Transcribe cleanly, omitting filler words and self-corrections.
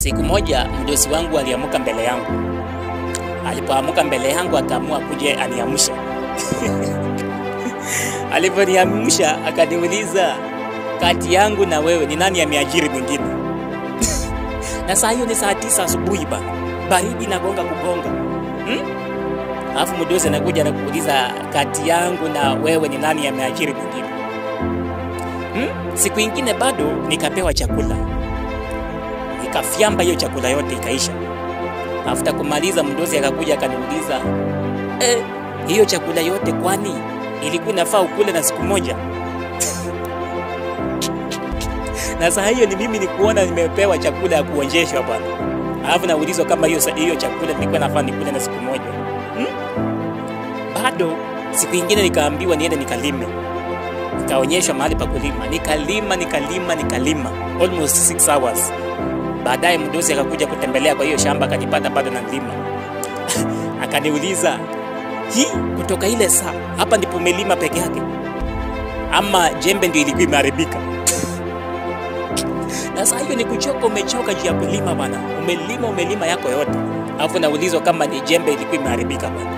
Siku moja mdosi wangu aliamuka mbele yangu. Alipoamuka mbele yangu akaamua kuje aniamshe. Aliponiamsha akaniuliza, kati yangu na wewe ni nani ameajiri mwingine? Na saa hiyo ni saa 9 asubuhi bana. Baridi inagonga kugonga. Alafu mdosi anakuja anakuuliza, kati yangu na wewe ni nani ameajiri mwingine? Siku ingine bado nikapewa chakula. Nikafyamba hiyo chakula yote ikaisha. After kumaliza mdosi akakuja akaniuliza, hiyo chakula yote kwani ilikuwa inafaa ukule na siku moja? Na saa hiyo ni mimi nikuona nimepewa chakula ya kuonjeshwa bwana. Alafu naulizwa kama hiyo chakula nilikuwa nafaa nikule na siku moja. Bado siku ingine nikaambiwa niende nikalime. Nikaonyeshwa mahali pa kulima. Nikalima almost 6 hours. Baadaye mdosi akakuja kutembelea kwa hiyo shamba akanipata bado na nilima. Akaniuliza, kutoka ile saa hapa ndipo umelima peke yake ama jembe ndio ilikuwa imeharibika? Na saa hiyo ni kuchoka, umechoka juu ya kulima bana. Umelima yako yote. Alafu naulizwa kama ni jembe ilikuwa imeharibika bana.